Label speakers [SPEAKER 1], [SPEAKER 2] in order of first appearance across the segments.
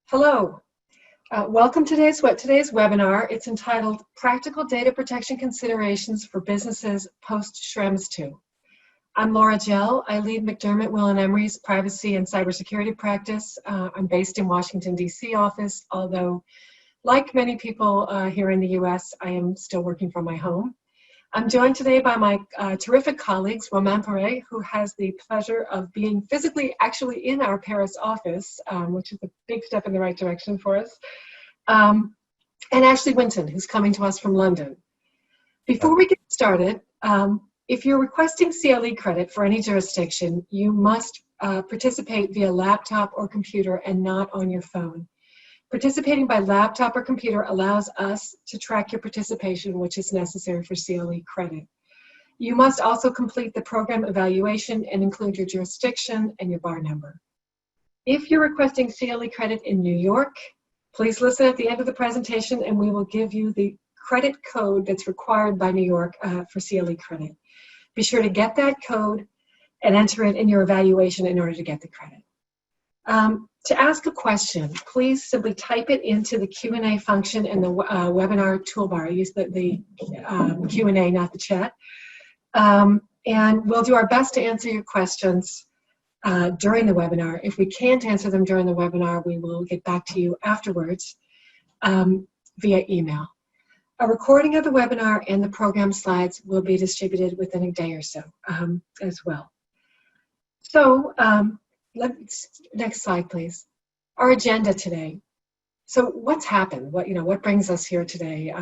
[SPEAKER 1] Hello. Welcome to today's webinar. It's entitled Practical Data Protection Considerations for Businesses Post-Schrems 2. I'm Laura Gell. I lead McDermott, Will & Emery's privacy and cybersecurity practice. I'm based in Washington, D.C. office, although like many people here in the U.S., I am still working from my home. I'm joined today by my terrific colleagues, Romain Perret, who has the pleasure of being physically actually in our Paris office, which is a big step in the right direction for us, and Ashley Winton, who's coming to us from London. Before we get started, if you're requesting CLE credit for any jurisdiction, you must participate via laptop or computer and not on your phone. Participating by laptop or computer allows us to track your participation, which is necessary for CLE credit. You must also complete the program evaluation and include your jurisdiction and your bar number. If you're requesting CLE credit in New York, please listen at the end of the presentation and we will give you the credit code that's required by New York for CLE credit. Be sure to get that code and enter it in your evaluation in order to get the credit. To ask a question, please simply type it into the Q&A function in the webinar toolbar. Use the Q&A, not the chat. And we'll do our best to answer your questions during the webinar. If we can't answer them during the webinar, we will get back to you afterwards via email. A recording of the webinar and the program slides will be distributed within a day or so as well. So, next slide, please. Our agenda today. So what's happened? What brings us here today?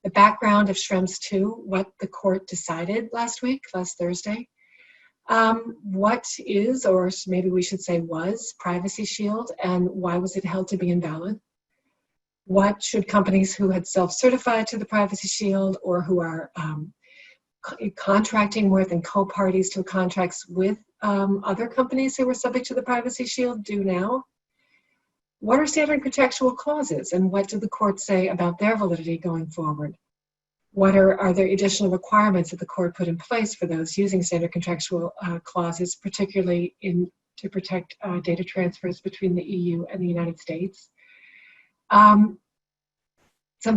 [SPEAKER 1] The background of Schrems 2, what the court decided last Thursday. What is, or maybe we should say was, Privacy Shield, and why was it held to be invalid? What should companies who had self-certified to the Privacy Shield or who are contracting with and co-parties to contracts with other companies who were subject to the Privacy Shield do now? What are standard contractual clauses and what did the court say about their validity going forward? What are there additional requirements that the court put in place for those using standard contractual clauses, particularly to protect data transfers between the EU and the United States? Some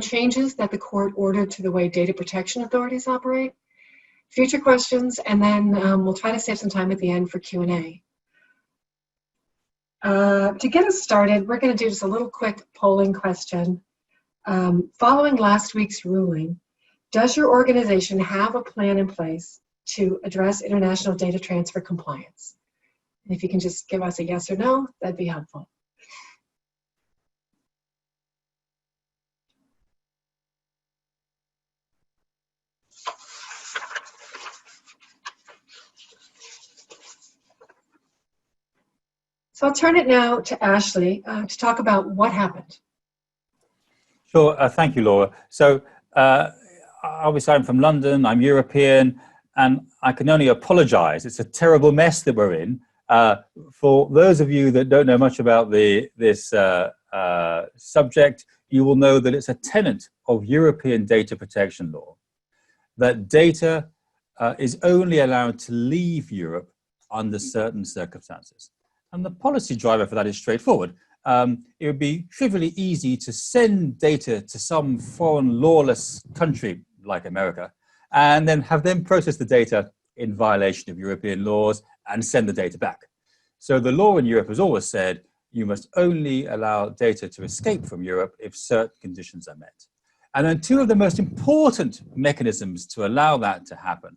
[SPEAKER 1] changes that the court ordered to the way data protection authorities operate, future questions, and then we'll try to save some time at the end for Q&A. To get us started, we're going to do just a little quick polling question. Following last week's ruling, does your organization have a plan in place to address international data transfer compliance? And if you can just give us a yes or no, that'd be helpful. So I'll turn it now to Ashley to talk about what happened.
[SPEAKER 2] Sure, thank you, Laura. So obviously I'm from London, I'm European, and I can only apologize. It's a terrible mess that we're in. For those of you that don't know much about this subject, you will know that it's a tenet of European data protection law that data is only allowed to leave Europe under certain circumstances. And the policy driver for that is straightforward. It would be trivially easy to send data to some foreign lawless country like America and then have them process the data in violation of European laws and send the data back. So the law in Europe has always said you must only allow data to escape from Europe if certain conditions are met. And then two of the most important mechanisms to allow that to happen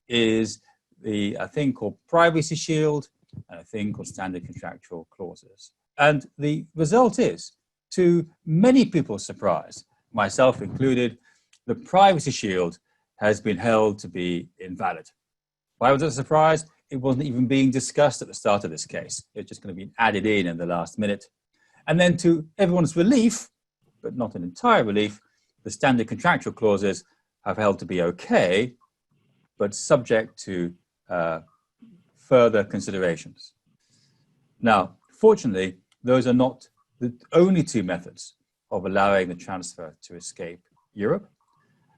[SPEAKER 2] is a thing called Privacy Shield and a thing called standard contractual clauses. And the result is, to many people's surprise, myself included, the Privacy Shield has been held to be invalid. Why was it a surprise? It wasn't even being discussed at the start of this case. It's just going to be added in the last minute. And then to everyone's relief, but not an entire relief, the standard contractual clauses have held to be okay, but subject to further considerations. Now, fortunately, those are not the only two methods of allowing the transfer to escape Europe.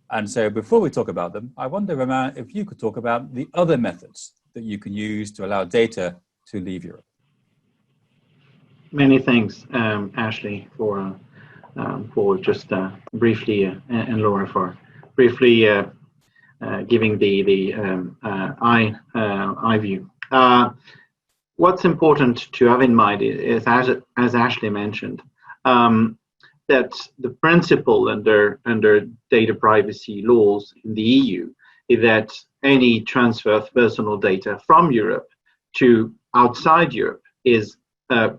[SPEAKER 2] And so before we talk about them, I wonder, Romain, if you could talk about the other methods that you can use to allow data to leave Europe.
[SPEAKER 3] Many thanks, Ashley, for just briefly, and Laura for briefly giving the eye view. What's important to have in mind is, as Ashley mentioned, that the principle under data privacy laws in the EU is that any transfer of personal data from Europe to outside Europe is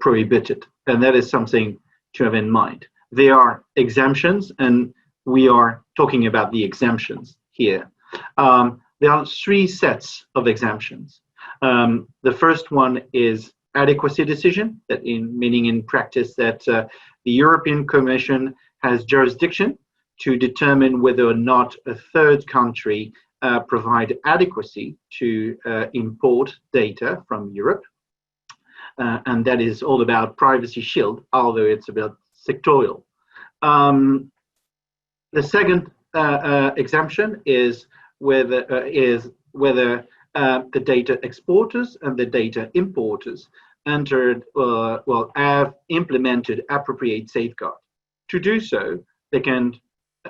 [SPEAKER 3] prohibited, and that is something to have in mind. There are exemptions, and we are talking about the exemptions here. There are three sets of exemptions. The first one is adequacy decision, meaning in practice that the European Commission has jurisdiction to determine whether or not a third country provide adequacy to import data from Europe. And that is all about privacy shield, although it's about sectorial. The second exemption is whether the data exporters and the data importers have implemented appropriate safeguard. To do so, they can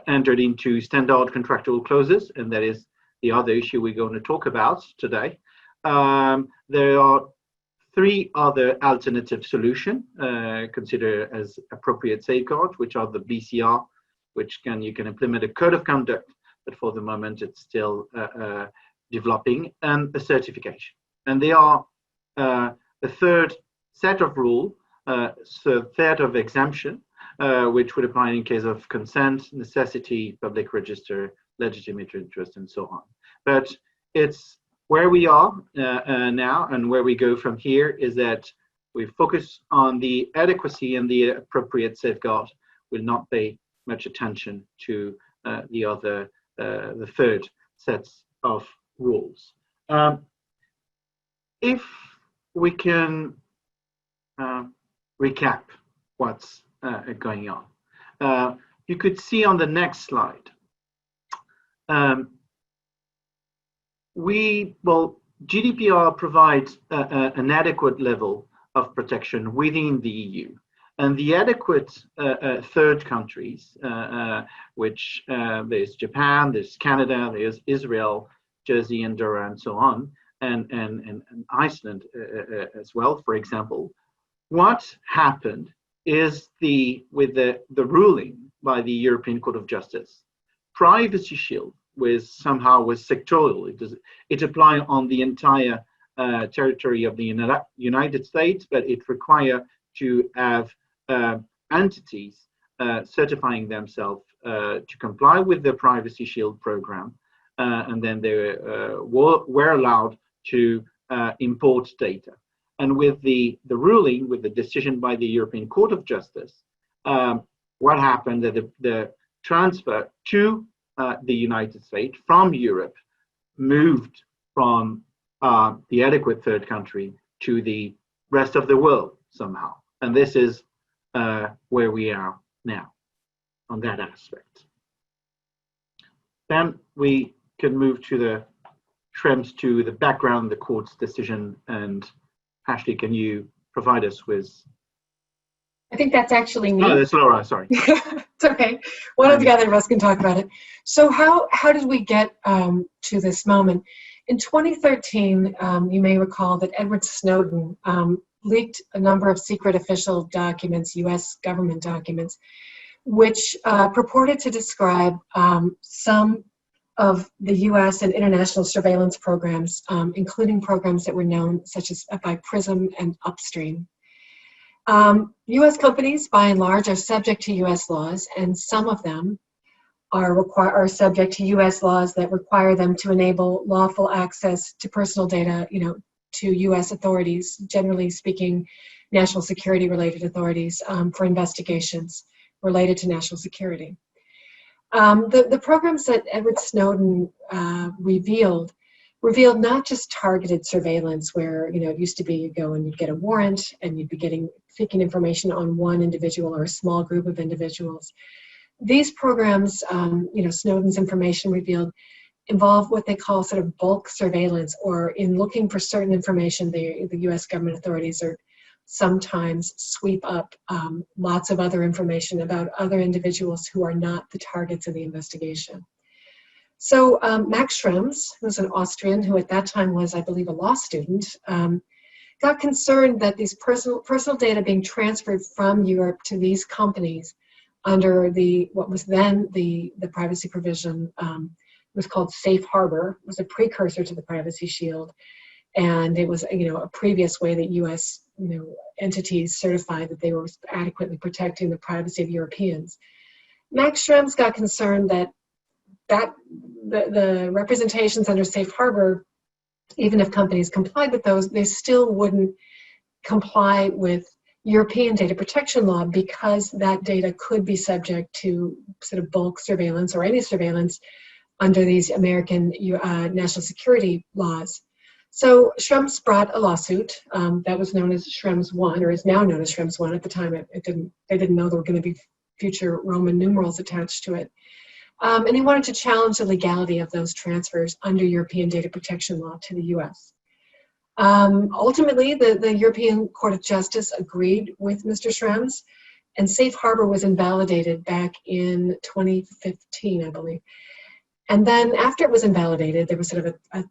[SPEAKER 3] enter into standard contractual clauses, and that is the other issue we're going to talk about today. There are three other alternative solutions considered as appropriate safeguards, which are the BCR, which you can implement a code of conduct, but for the moment it's still developing, and a certification. And they are a third set of rules, so third of exemption, which would apply in case of consent, necessity, public register, legitimate interest, and so on. But it's where we are now, and where we go from here is that we focus on the adequacy and the appropriate safeguard. Will not pay much attention to the third sets of rules. If we can recap what's going on, you could see on the next slide. GDPR provides an adequate level of protection within the EU, and the adequate third countries, which there's Japan, there's Canada, there's Israel, Jersey, Andorra, and so on, and Iceland as well, for example. What happened is with the ruling by the European Court of Justice, Privacy Shield was sectorial. It applied on the entire territory of the United States, but it required to have entities certifying themselves to comply with the Privacy Shield program, and then they were allowed to import data. And with the ruling, with the decision by the European Court of Justice, what happened that the transfer to the United States from Europe moved from the adequate third country to the rest of the world somehow. And this is where we are now on that aspect. Then we can move to the Schrems, to the background, the court's decision. And Ashley, can you provide us with?
[SPEAKER 1] I think that's actually me.
[SPEAKER 3] Oh, that's Laura, sorry.
[SPEAKER 1] It's okay. One of the other of us can talk about it. So how did we get to this moment? In 2013, you may recall that Edward Snowden leaked a number of secret official documents, US government documents, which purported to describe some of the US and international surveillance programs, including programs that were known such as by PRISM and Upstream. US companies, by and large, are subject to US laws, and some of them are subject to US laws that require them to enable lawful access to personal data, to US authorities, generally speaking, national security related authorities, for investigations related to national security. The programs that Edward Snowden revealed not just targeted surveillance where, it used to be you go and you'd get a warrant and you'd be seeking information on one individual or a small group of individuals. These programs, Snowden's information revealed, involve what they call sort of bulk surveillance, or in looking for certain information, the US government authorities are sometimes sweep up lots of other information about other individuals who are not the targets of the investigation. So Max Schrems, who's an Austrian who at that time was, I believe, a law student, got concerned that these personal data being transferred from Europe to these companies under what was then the privacy provision, was called Safe Harbor, was a precursor to the Privacy Shield, and it was a previous way that U.S. entities certified that they were adequately protecting the privacy of Europeans. Max Schrems got concerned that the representations under Safe Harbor, even if companies complied with those, they still wouldn't comply with European data protection law because that data could be subject to sort of bulk surveillance or any surveillance under these American national security laws. So Schrems brought a lawsuit that was known as Schrems 1, or is now known as Schrems 1. At the time, they didn't know there were going to be future Roman numerals attached to it. And he wanted to challenge the legality of those transfers under European data protection law to the U.S. Ultimately, the European Court of Justice agreed with Mr. Schrems, and Safe Harbor was invalidated back in 2015, I believe. And then after it was invalidated, there was sort of a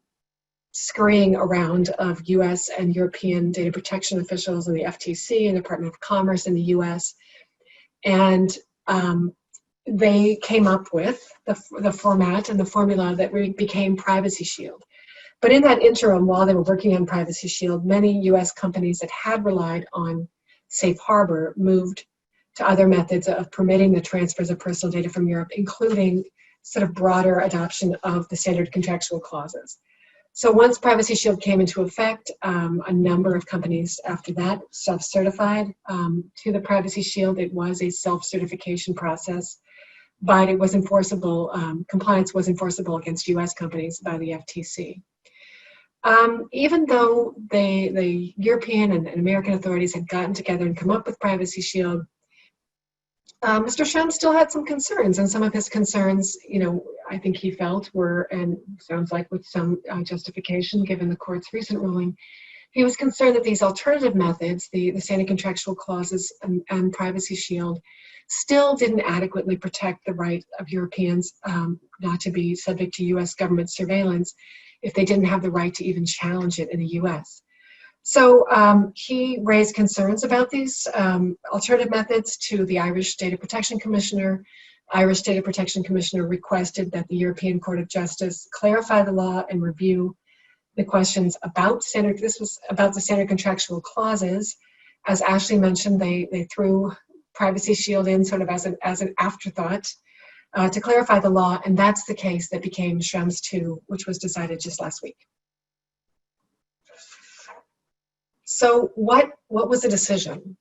[SPEAKER 1] scurrying around of U.S. and European data protection officials in the FTC and Department of Commerce in the U.S. And they came up with the format and the formula that became Privacy Shield. But in that interim, while they were working on Privacy Shield, many U.S. companies that had relied on Safe Harbor moved to other methods of permitting the transfers of personal data from Europe, including sort of broader adoption of the standard contractual clauses. So once Privacy Shield came into effect, a number of companies after that self-certified to the Privacy Shield. It was a self-certification process, but it was enforceable, compliance was enforceable against U.S. companies by the FTC. Even though the European and American authorities had gotten together and come up with Privacy Shield, Mr. Schrems still had some concerns, and some of his concerns, I think he felt were, and sounds like with some justification given the court's recent ruling, he was concerned that these alternative methods, the standard contractual clauses and Privacy Shield, still didn't adequately protect the right of Europeans not to be subject to U.S. government surveillance if they didn't have the right to even challenge it in the U.S. So he raised concerns about these alternative methods to the Irish Data Protection Commissioner. Irish Data Protection Commissioner requested that the European Court of Justice clarify the law and review the questions about this was about the standard contractual clauses. As Ashley mentioned, they threw Privacy Shield in sort of as an afterthought to clarify the law, and that's the case that became Schrems 2, which was decided just last week. So what was the decision?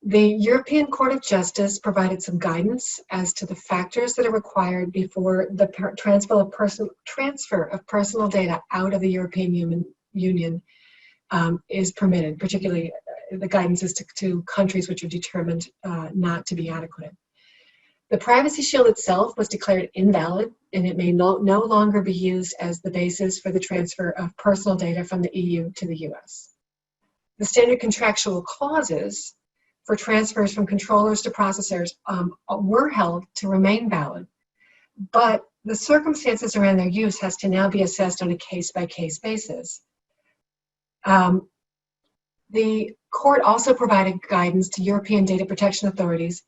[SPEAKER 1] The European Court of Justice provided some guidance as to the factors that are required before the transfer of personal data out of the European Union is permitted, particularly the guidance is to countries which are determined not to be adequate. The Privacy Shield itself was declared invalid, and it may no longer be used as the basis for the transfer of personal data from the EU to the US. The standard contractual clauses for transfers from controllers to processors were held to remain valid, but the circumstances around their use has to now be assessed on a case-by-case basis. The court also provided guidance to European data protection authorities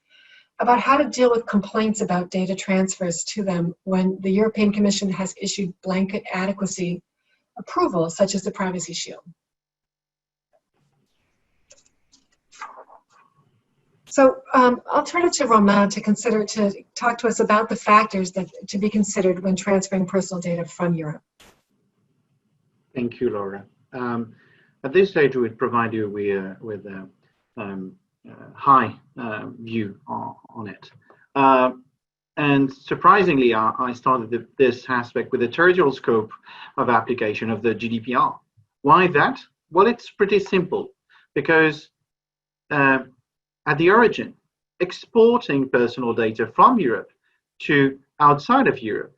[SPEAKER 1] about how to deal with complaints about data transfers to them when the European Commission has issued blanket adequacy approvals, such as the Privacy Shield. So I'll turn it to Romain to talk to us about the factors that to be considered when transferring personal data from Europe.
[SPEAKER 3] Thank you, Laura. At this stage, we would provide you with a high view on it. And surprisingly, I started this aspect with the territorial scope of application of the GDPR. Why that? Well, it's pretty simple, because at the origin, exporting personal data from Europe to outside of Europe,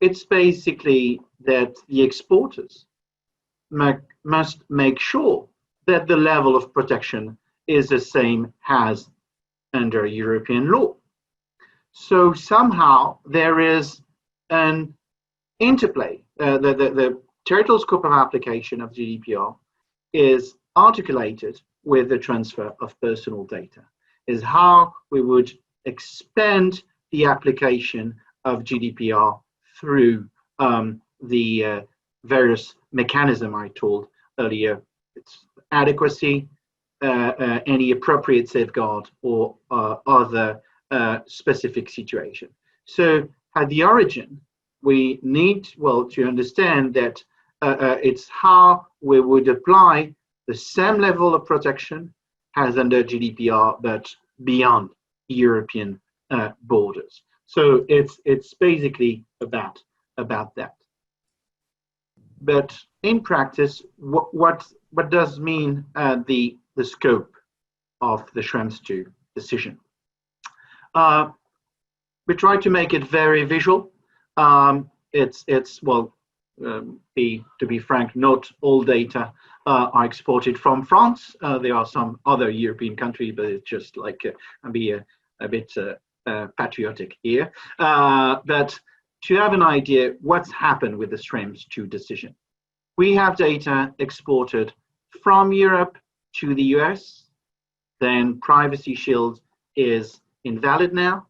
[SPEAKER 3] it's basically that the exporters must make sure that the level of protection is the same as under European law. So somehow there is an interplay. The territorial scope of application of GDPR is articulated with the transfer of personal data, is how we would expand the application of GDPR through the various mechanisms I told earlier. It's adequacy, any appropriate safeguard, or other specific situation. So at the origin, we need, well, to understand that it's how we would apply the same level of protection as under GDPR, but beyond European borders. So it's basically about that. But in practice, what does mean the scope of the Schrems II decision? We try to make it very visual. It's well, to be frank, not all data are exported from France. There are some other European countries, but it's just like be a bit patriotic here. But to have an idea what's happened with the Schrems II decision, we have data exported from Europe to the US. Then Privacy Shield is invalid now.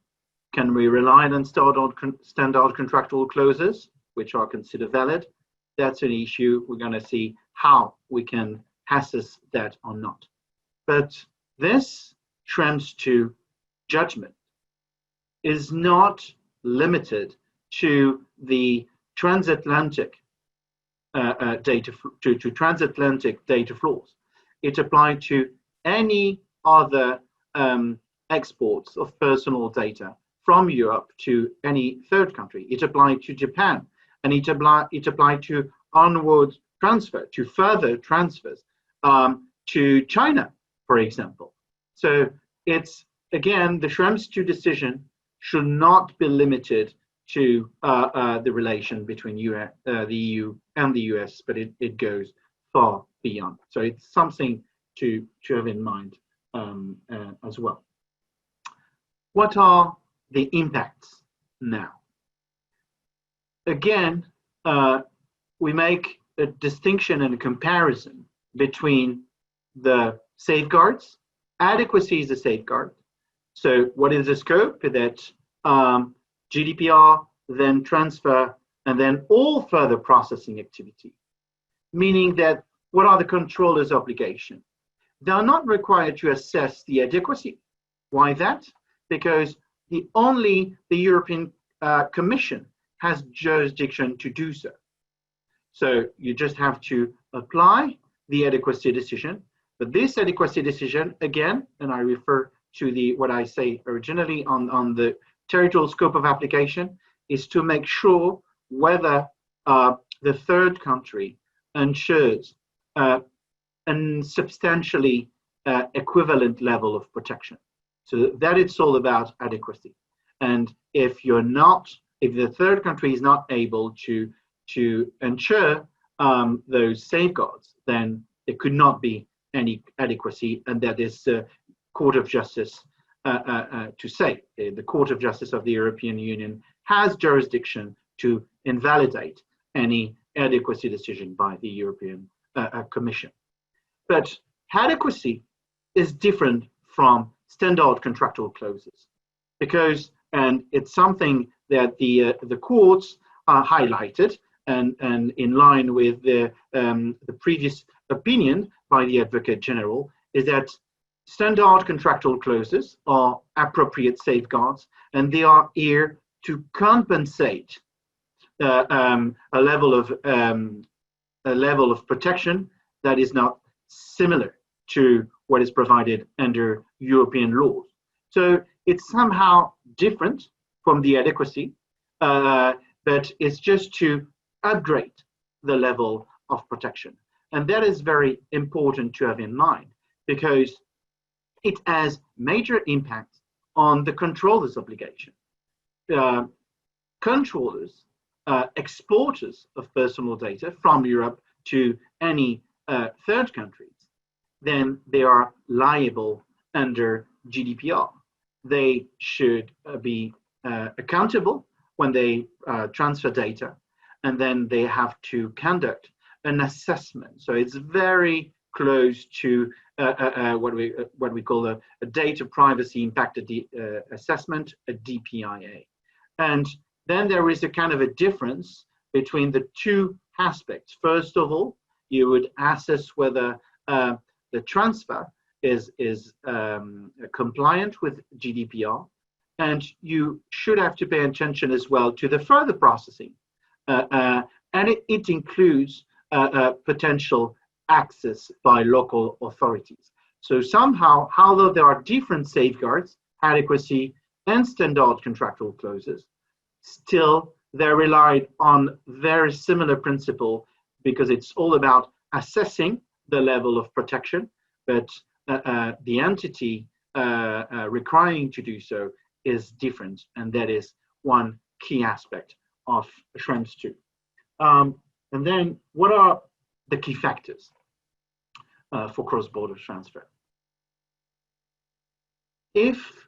[SPEAKER 3] Can we rely on standard contractual clauses, which are considered valid? That's an issue. We're going to see how we can assess that or not. But this Schrems II judgment is not limited to the transatlantic transatlantic data flows. It applied to any other exports of personal data from Europe to any third country. It applied to Japan, and it applied to onward transfer, to further transfers to China, for example. So it's, again, the Schrems II decision should not be limited to the relation between the EU and the US, but it goes far beyond. So it's something to have in mind as well. What are the impacts now? Again, we make a distinction and a comparison between the safeguards. Adequacy is a safeguard. So what is the scope? That GDPR, then transfer, and then all further processing activity. Meaning that what are the controller's obligations? They are not required to assess the adequacy. Why that? Because only the European Commission has jurisdiction to do so. So you just have to apply the adequacy decision. But this adequacy decision, again, and I refer to what I say originally on the territorial scope of application, is to make sure whether the third country ensures a substantially equivalent level of protection. So that it's all about adequacy. And if the third country is not able to ensure those safeguards, then there could not be any adequacy, and that is Court of Justice to say. The Court of Justice of the European Union has jurisdiction to invalidate any adequacy decision by the European Commission. But adequacy is different from standard contractual clauses, because, and it's something that the courts highlighted, and in line with the previous opinion by the Advocate General, is that standard contractual clauses are appropriate safeguards, and they are here to compensate a level of protection that is not similar to what is provided under European laws. So it's somehow different from the adequacy, but it's just to upgrade the level of protection. And that is very important to have in mind, because it has major impact on the controller's obligation. Controllers, exporters of personal data from Europe to any third countries, then they are liable under GDPR. They should be accountable when they transfer data, and then they have to conduct an assessment. So it's very close to what we call a data privacy impact assessment, a DPIA. And then there is a kind of a difference between the two aspects. First of all, you would assess whether the transfer is compliant with GDPR, and you should have to pay attention as well to the further processing, and it includes potential access by local authorities. So somehow, although there are different safeguards, adequacy and standard contractual clauses, still they relied on very similar principle, because it's all about assessing the level of protection, but the entity requiring to do so is different, and that is one key aspect of Schrems 2. And then, what are the key factors for cross-border transfer? If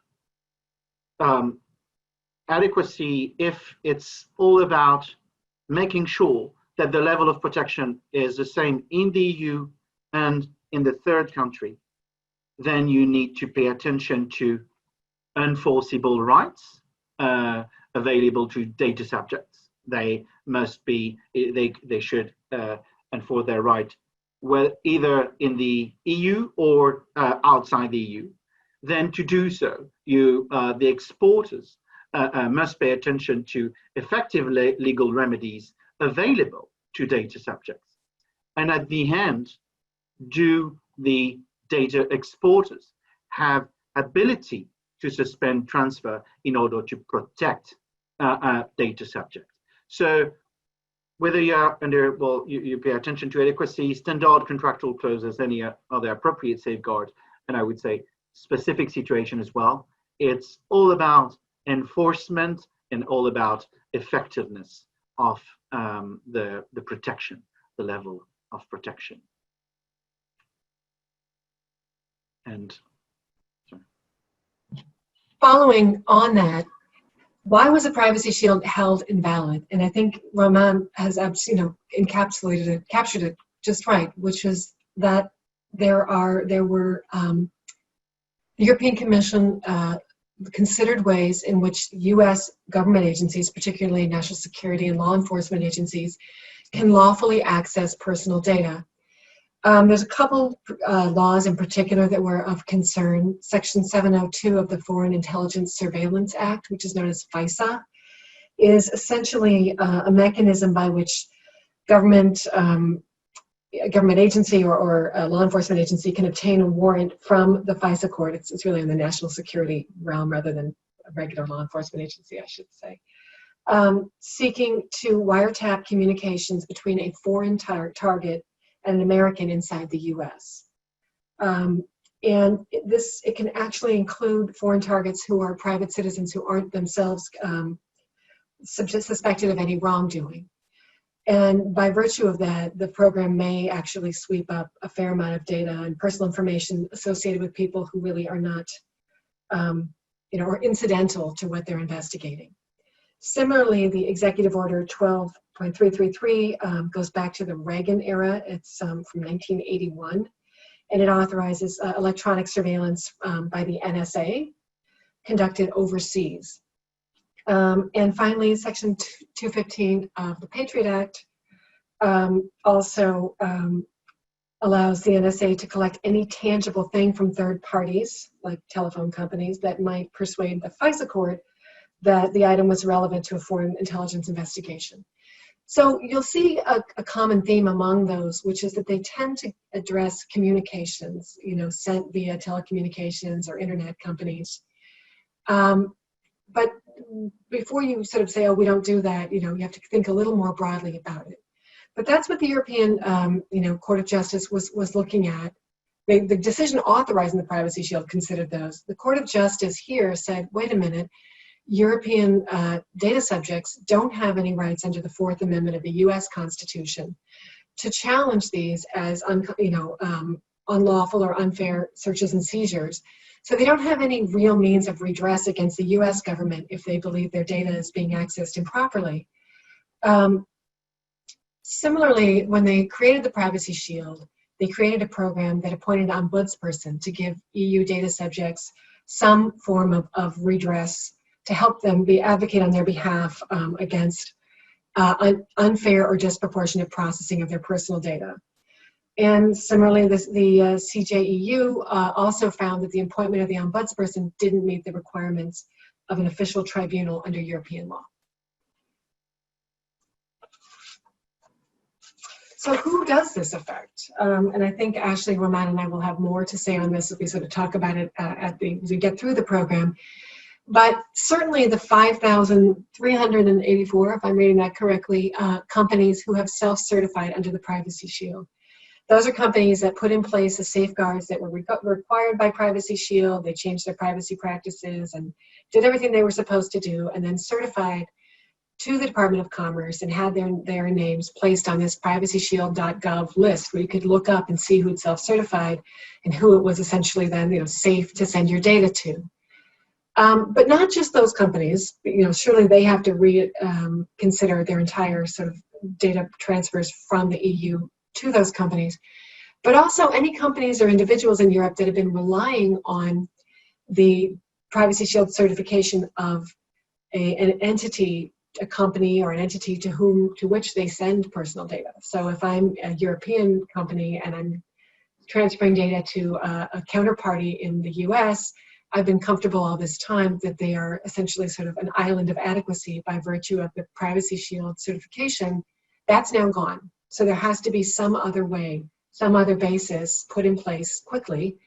[SPEAKER 3] adequacy, if it's all about making sure that the level of protection is the same in the EU and in the third country, then you need to pay attention to enforceable rights available to data subjects. They must be, they should enforce their right, well, either in the EU or outside the EU. Then to do so, the exporters must pay attention to effective legal remedies available to data subjects. And at the end, do the data exporters have ability to suspend transfer in order to protect data subjects? So whether you're under, well, you pay attention to adequacy, standard contractual clauses, any other appropriate safeguards, and I would say specific situation as well. It's all about enforcement and all about effectiveness of the protection, the level of protection. And sorry.
[SPEAKER 1] Following on that, why was the Privacy Shield held invalid? And I think Roman has captured it just right, which is that there were the European Commission considered ways in which U.S. government agencies, particularly national security and law enforcement agencies, can lawfully access personal data. There's a couple laws in particular that were of concern. Section 702 of the Foreign Intelligence Surveillance Act, which is known as FISA, is essentially a mechanism by which a government agency or a law enforcement agency can obtain a warrant from the FISA court. It's really in the national security realm rather than a regular law enforcement agency, I should say, seeking to wiretap communications between a foreign target and an American inside the U.S. And it can actually include foreign targets who are private citizens who aren't themselves suspected of any wrongdoing. And by virtue of that, the program may actually sweep up a fair amount of data and personal information associated with people who really are not, or incidental to what they're investigating. Similarly, the Executive Order 12.333 goes back to the Reagan era. It's from 1981, and it authorizes electronic surveillance by the NSA conducted overseas. And finally, Section 215 of the Patriot Act also allows the NSA to collect any tangible thing from third parties, like telephone companies, that might persuade the FISA court that the item was relevant to a foreign intelligence investigation. So you'll see a common theme among those, which is that they tend to address communications, sent via telecommunications or internet companies. But before you sort of say, oh, we don't do that, you have to think a little more broadly about it. But that's what the European, Court of Justice was looking at. The decision authorizing the Privacy Shield considered those. The Court of Justice here said, wait a minute, European data subjects don't have any rights under the Fourth Amendment of the U.S. Constitution to challenge these as unlawful or unfair searches and seizures. So they don't have any real means of redress against the US government if they believe their data is being accessed improperly. Similarly, when they created the Privacy Shield, they created a program that appointed an ombudsperson to give EU data subjects some form of redress to help them advocate on their behalf against unfair or disproportionate processing of their personal data. And similarly, the CJEU also found that the appointment of the ombudsperson didn't meet the requirements of an official tribunal under European law. So who does this affect? And I think Ashley, Roman, and I will have more to say on this as we sort of talk about it as we get through the program. But certainly the 5,384, if I'm reading that correctly, companies who have self-certified under the Privacy Shield. Those are companies that put in place the safeguards that were required by Privacy Shield. They changed their privacy practices and did everything they were supposed to do, and then certified to the Department of Commerce and had their names placed on this privacyshield.gov list where you could look up and see who'd self-certified and who it was essentially then safe to send your data to. But not just those companies. Surely they have to reconsider their entire sort of data transfers from the EU to those companies. But also any companies or individuals in Europe that have been relying on the Privacy Shield certification of an entity, a company or an entity to which they send personal data. So if I'm a European company and I'm transferring data to a counterparty in the US, I've been comfortable all this time that they are essentially sort of an island of adequacy by virtue of the Privacy Shield certification. That's now gone. So there has to be some other way, some other basis put in place quickly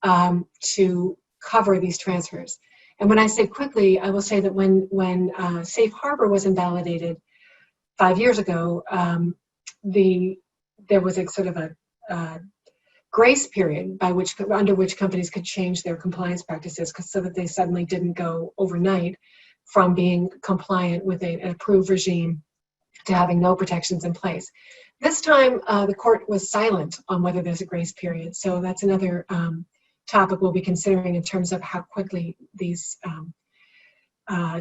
[SPEAKER 1] to cover these transfers. And when I say quickly, I will say that when Safe Harbor was invalidated 5 years ago, there was a sort of a grace period under which companies could change their compliance practices so that they suddenly didn't go overnight from being compliant with an approved regime to having no protections in place. This time, the court was silent on whether there's a grace period. So that's another topic we'll be considering in terms of how quickly these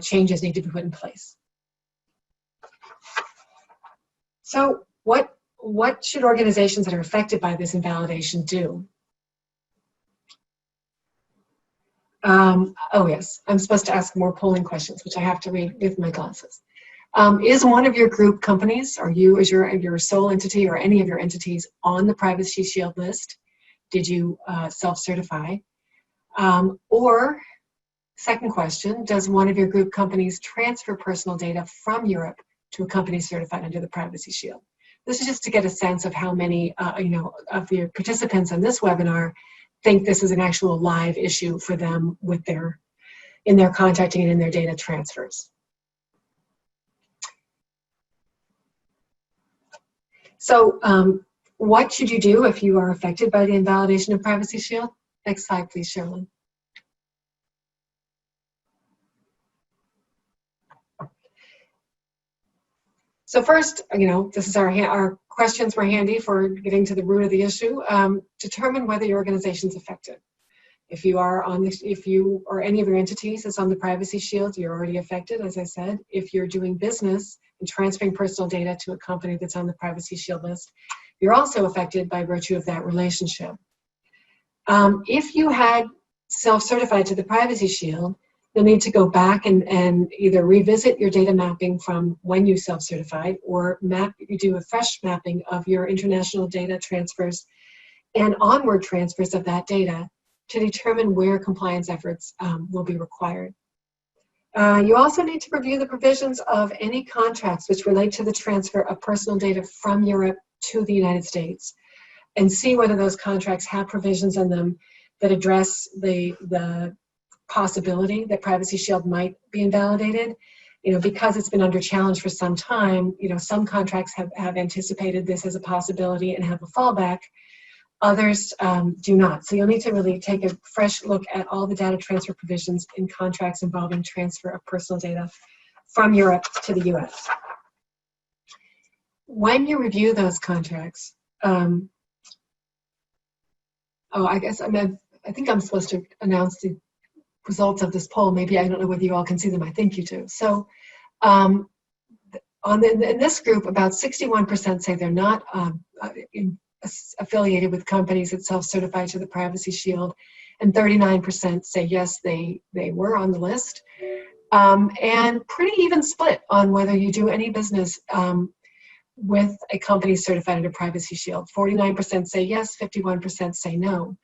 [SPEAKER 1] changes need to be put in place. So what should organizations that are affected by this invalidation do? Oh yes, I'm supposed to ask more polling questions, which I have to read with my glasses. Is one of your group companies, or you as your sole entity or any of your entities on the Privacy Shield list? Did you self-certify? Or, second question, does one of your group companies transfer personal data from Europe to a company certified under the Privacy Shield? This is just to get a sense of how many of the participants on this webinar think this is an actual live issue for them in their contracting and in their data transfers. So what should you do if you are affected by the invalidation of Privacy Shield? Next slide, please, Sherilyn. So first, this is our questions were handy for getting to the root of the issue. Determine whether your organization is affected. If you or any of your entities is on the Privacy Shield, you're already affected, as I said. If you're doing business and transferring personal data to a company that's on the Privacy Shield list, you're also affected by virtue of that relationship. If you had self-certified to the Privacy Shield, you'll need to go back and either revisit your data mapping from when you self-certified or you do a fresh mapping of your international data transfers and onward transfers of that data to determine where compliance efforts will be required. You also need to review the provisions of any contracts which relate to the transfer of personal data from Europe to the United States and see whether those contracts have provisions in them that address the possibility that Privacy Shield might be invalidated. Because it's been under challenge for some time, some contracts have anticipated this as a possibility and have a fallback. Others do not. So you'll need to really take a fresh look at all the data transfer provisions in contracts involving transfer of personal data from Europe to the US. When you review those contracts, Oh, I guess I think I'm supposed to announce the results of this poll. Maybe I don't know whether you all can see them. I think you do. So in this group, about 61% say they're not affiliated with companies that self-certify to the Privacy Shield, and 39% say yes, they were on the list. And pretty even split on whether you do any business with a company certified under Privacy Shield. 49% say yes, 51% say no,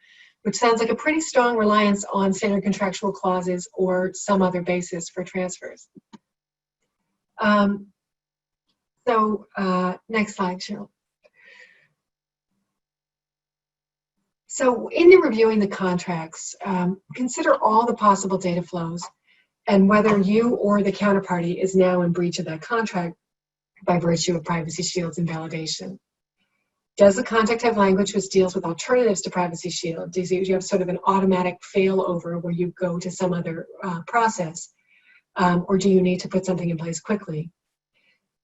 [SPEAKER 1] which sounds like a pretty strong reliance on standard contractual clauses or some other basis for transfers. Next slide, Cheryl. So in the reviewing the contracts, consider all the possible data flows and whether you or the counterparty is now in breach of that contract by virtue of Privacy Shield's invalidation. Does the contract have language which deals with alternatives to Privacy Shield? Do you have sort of an automatic failover where you go to some other process? Or do you need to put something in place quickly?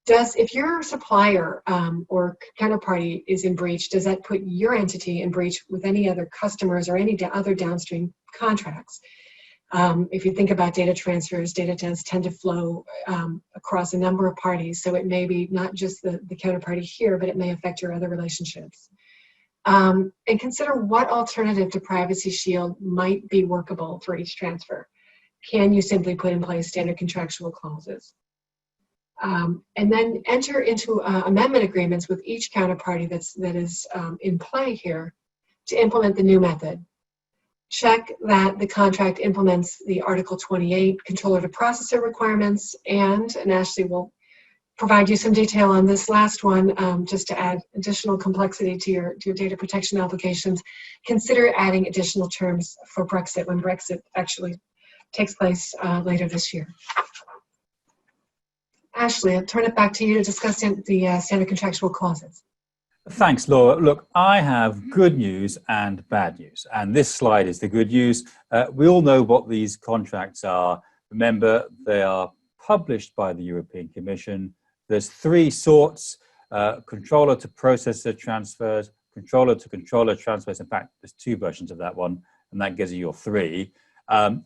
[SPEAKER 1] If your supplier or counterparty is in breach, does that put your entity in breach with any other customers or any other downstream contracts? If you think about data transfers, data does tend to flow across a number of parties, so it may be not just the counterparty here, but it may affect your other relationships. And consider what alternative to Privacy Shield might be workable for each transfer. Can you simply put in place standard contractual clauses? And then enter into amendment agreements with each counterparty that is in play here to implement the new method. Check that the contract implements the Article 28 controller to processor requirements, and Ashley will provide you some detail on this last one just to add additional complexity to your data protection applications. Consider adding additional terms for Brexit when Brexit actually takes place later this year. Ashley, I'll turn it back to you to discuss the standard contractual clauses.
[SPEAKER 2] Thanks, Laura. Look, I have good news and bad news, and this slide is the good news. We all know what these contracts are. Remember, they are published by the European Commission. There's three sorts: controller to processor transfers, controller to controller transfers. In fact, there's two versions of that one, and that gives you your three.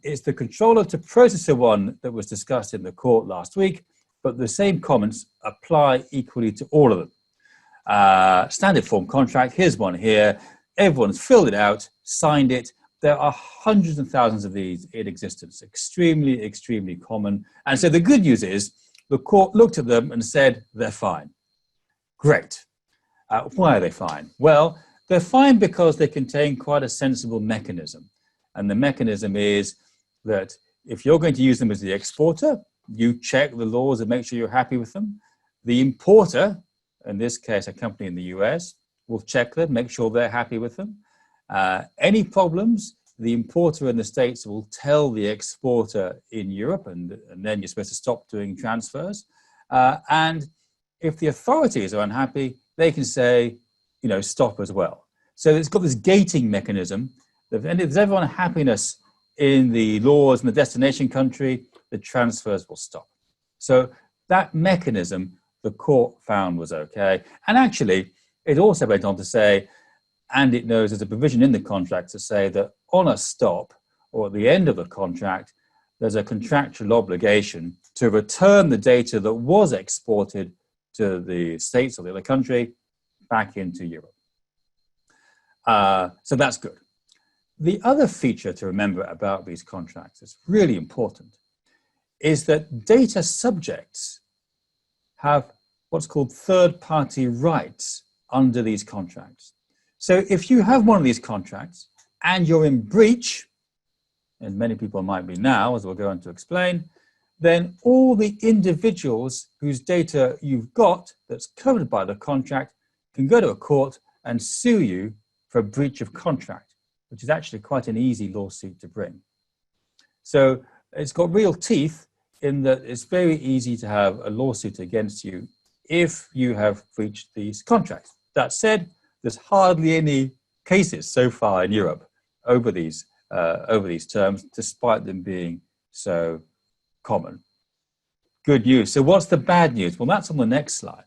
[SPEAKER 2] It's the controller to processor one that was discussed in the court last week, but the same comments apply equally to all of them. Standard form contract, here's one here. Everyone's filled it out, signed it. There are hundreds and thousands of these in existence, extremely, extremely common. And so the good news is the court looked at them and said, they're fine. Great. Why are they fine? Well, they're fine because they contain quite a sensible mechanism. And the mechanism is that if you're going to use them as the exporter, you check the laws and make sure you're happy with them. The importer, in this case, a company in the US, will check them, make sure they're happy with them. Any problems, the importer in the States will tell the exporter in Europe, and then you're supposed to stop doing transfers. And if the authorities are unhappy, they can say, stop as well. So it's got this gating mechanism. If there's everyone happiness in the laws in the destination country, the transfers will stop. So that mechanism the court found was okay. And actually, it also went on to say, and it knows there's a provision in the contract to say that on a stop or at the end of the contract, there's a contractual obligation to return the data that was exported to the States or the other country back into Europe. So that's good. The other feature to remember about these contracts is really important, is that data subjects have what's called third-party rights under these contracts. So if you have one of these contracts and you're in breach, and many people might be now, as we'll go on to explain, then all the individuals whose data you've got that's covered by the contract can go to a court and sue you for breach of contract, which is actually quite an easy lawsuit to bring. So it's got real teeth in that it's very easy to have a lawsuit against you if you have breached these contracts. That said, there's hardly any cases so far in Europe over these terms, despite them being so common. Good news. So what's the bad news? Well, that's on the next slide.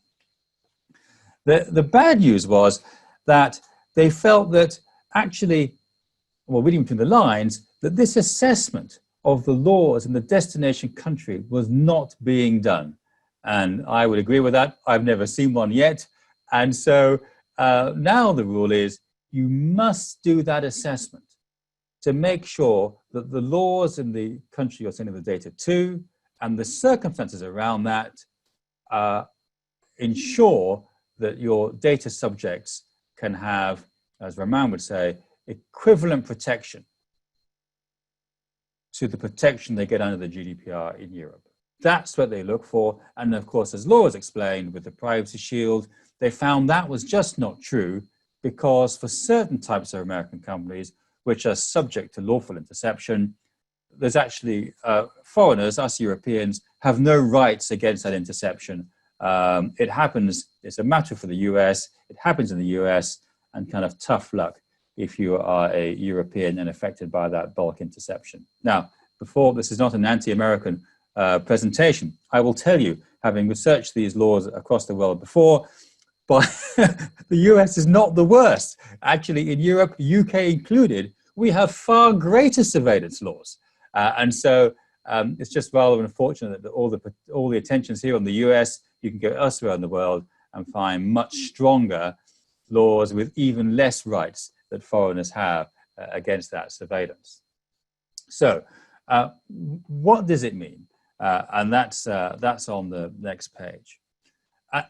[SPEAKER 2] The bad news was that they felt that actually well, reading between the lines, that this assessment of the laws in the destination country was not being done. And I would agree with that. I've never seen one yet. And so now the rule is you must do that assessment to make sure that the laws in the country you're sending the data to and the circumstances around that ensure that your data subjects can have, as Roman would say, equivalent protection to the protection they get under the GDPR in Europe. That's what they look for. And of course, as Laura's explained with the Privacy Shield, they found that was just not true, because for certain types of American companies, which are subject to lawful interception, there's actually foreigners, us Europeans, have no rights against that interception. It happens, it's a matter for the US, it happens in the US, and kind of tough luck if you are a European and affected by that bulk interception. Now, before, this is not an anti-American presentation. I will tell you, having researched these laws across the world before, but the US is not the worst. Actually, in Europe, UK included, we have far greater surveillance laws. And so it's just rather unfortunate that all the attention's here on the US. You can go elsewhere in the world and find much stronger laws with even less rights that foreigners have against that surveillance. So what does it mean? And that's on the next page.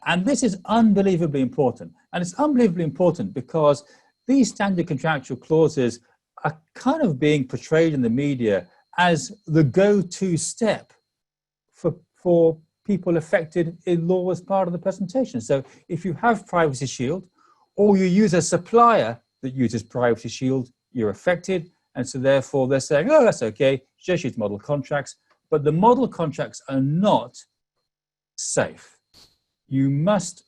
[SPEAKER 2] And this is unbelievably important. And it's unbelievably important because these standard contractual clauses are kind of being portrayed in the media as the go-to step for people affected in law as part of the presentation. So if you have Privacy Shield, or you use a supplier that uses Privacy Shield, you're affected. And so therefore they're saying, oh, that's okay, just use model contracts. But the model contracts are not safe. You must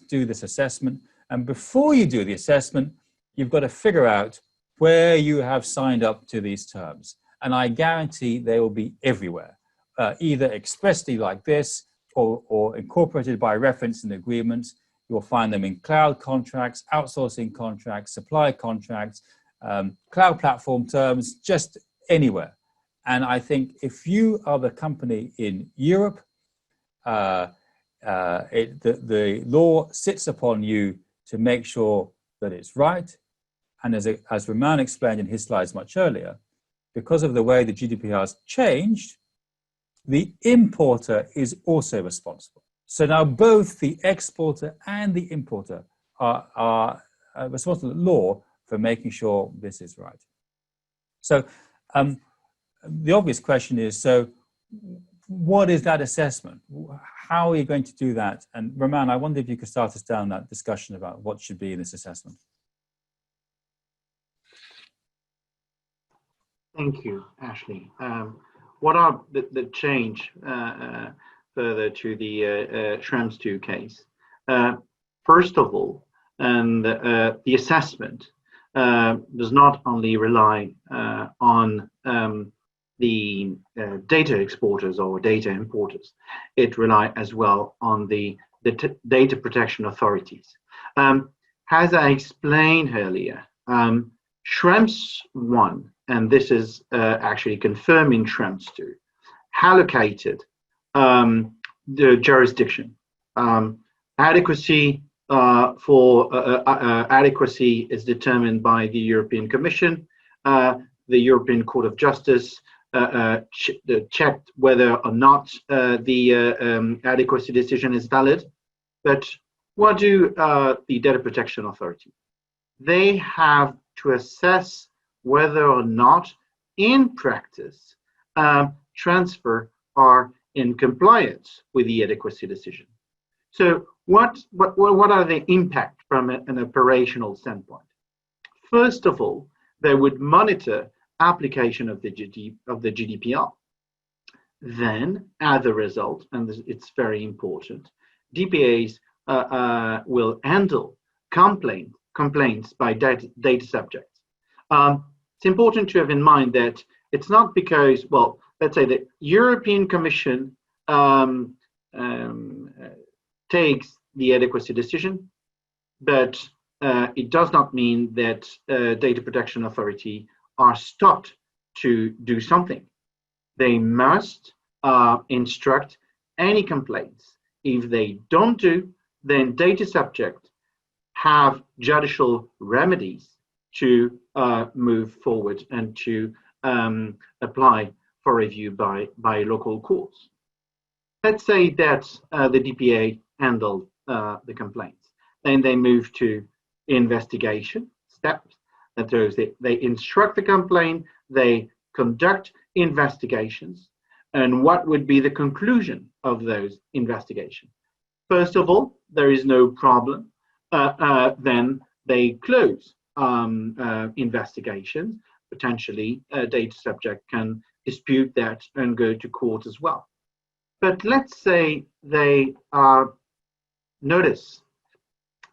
[SPEAKER 2] do this assessment. And before you do the assessment, you've got to figure out where you have signed up to these terms. And I guarantee they will be everywhere, either expressly like this or incorporated by reference in agreements. You'll find them in cloud contracts, outsourcing contracts, supply contracts, cloud platform terms, just anywhere. And I think if you are the company in Europe, the law sits upon you to make sure that it's right. And as Roman explained in his slides much earlier, because of the way the GDPR has changed, the importer is also responsible. So now both the exporter and the importer are responsible at law for making sure this is right. So the obvious question is, so what is that assessment? How are you going to do that? And Roman, I wonder if you could start us down that discussion about what should be in this assessment.
[SPEAKER 3] Thank you, Ashley. What are the change further to the Schrems 2 case? First of all, the assessment does not only rely on the data exporters or data importers, it relies as well on the data protection authorities. As I explained earlier, Schrems 1, and this is actually confirmed in Schrems 2, allocated the jurisdiction. Adequacy adequacy is determined by the European Commission. The European Court of Justice checked whether or not the adequacy decision is valid. But what do the data protection authority? They have to assess whether or not in practice transfer are in compliance with the adequacy decision. So what are the impact from an operational standpoint? First of all, they would monitor application of the GDPR. Then, as a result, and it's very important, DPAs will handle complaints by data subjects. It's important to have in mind that it's not because, well, let's say the European Commission takes the adequacy decision, but it does not mean that data protection authority are stopped to do something. They must instruct any complaints. If they don't do, then data subjects have judicial remedies to move forward and to apply for review by local courts. Let's say that the DPA handled the complaints. Then they move to investigation steps. That is, they instruct the complaint, they conduct investigations, and what would be the conclusion of those investigations? First of all, there is no problem. Then they close investigations. Potentially, a data subject can dispute that and go to court as well. But let's say they notice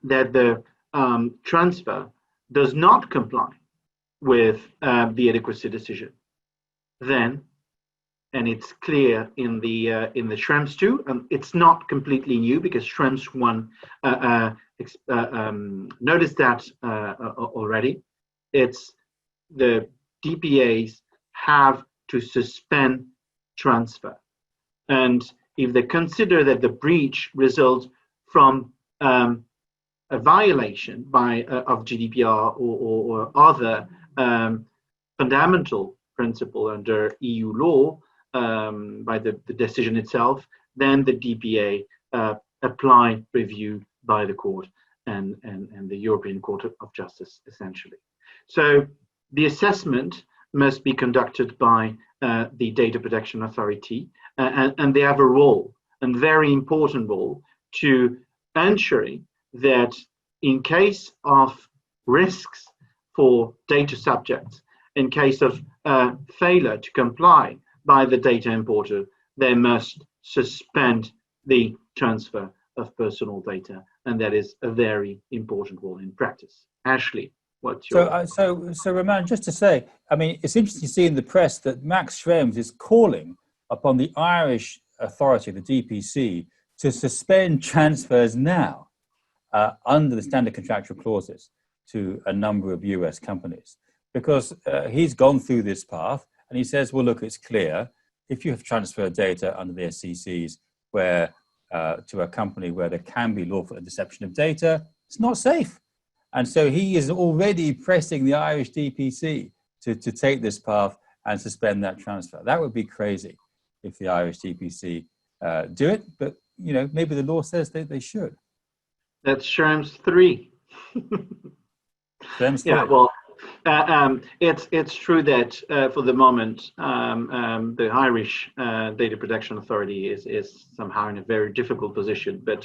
[SPEAKER 3] that the transfer does not comply with the adequacy decision. Then, and it's clear in the Schrems 2, and it's not completely new because Schrems 1 noticed that already. It's the DPAs have to suspend transfer, and if they consider that the breach results from a violation of GDPR or other fundamental principle under EU law by the decision itself, then the DPA apply review by the court and the European Court of Justice, essentially. So the assessment must be conducted by the Data Protection Authority, and they have a role, a very important role, to ensuring that in case of risks for data subjects, in case of failure to comply by the data importer, they must suspend the transfer of personal data, and that is a very important role in practice. Ashley, what's your...
[SPEAKER 2] So Roman, just to say, I mean, it's interesting to see in the press that Max Schrems is calling upon the Irish authority, the DPC, to suspend transfers now under the standard contractual clauses to a number of US companies, because he's gone through this path and he says, well, look, it's clear if you have transferred data under the SCCs where to a company where there can be lawful interception of data, it's not safe. And so he is already pressing the Irish DPC to take this path and suspend that transfer. That would be crazy if the Irish DPC do it, but you know, maybe the law says they should.
[SPEAKER 3] That's Schrems 3.
[SPEAKER 2] Schrems 3.
[SPEAKER 3] Yeah, well, it's true that for the moment, the Irish Data Protection Authority is somehow in a very difficult position. But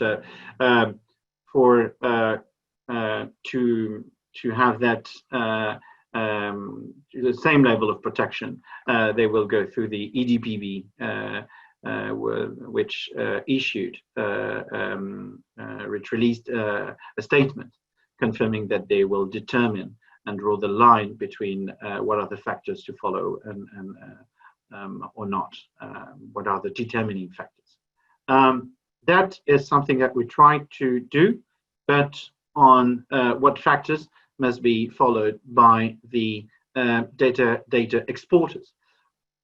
[SPEAKER 3] for to have that the same level of protection, they will go through the EDPB, which released a statement confirming that they will determine and draw the line between what are the factors to follow and or not, what are the determining factors. That is something that we try to do, but on what factors must be followed by the data exporters.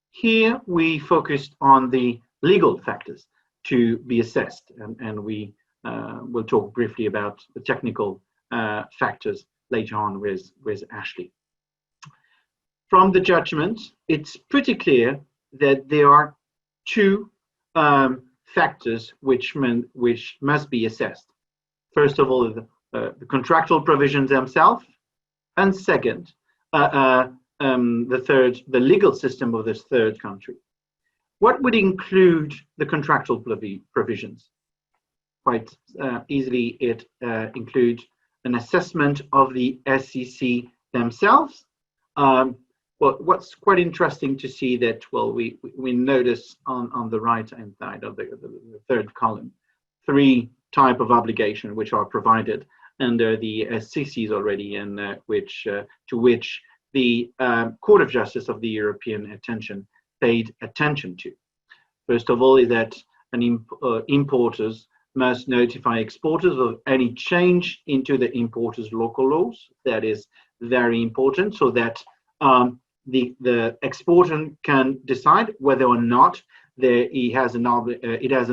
[SPEAKER 3] Here we focused on the legal factors to be assessed, and we will talk briefly about the technical factors later on with Ashley. From the judgment, it's pretty clear that there are two factors which must be assessed. First of all, the contractual provisions themselves, and second, the legal system of this third country. What would include the contractual provisions? Quite easily, it includes an assessment of the SEC themselves. Well, what's quite interesting to see that, well, we notice on the right-hand side of the third column, three type of obligation which are provided under the SCCs already, and to which the Court of Justice of the European paid attention to. First of all, is that importers must notify exporters of any change into the importer's local laws. That is very important, so that the exporter can decide whether or not it has an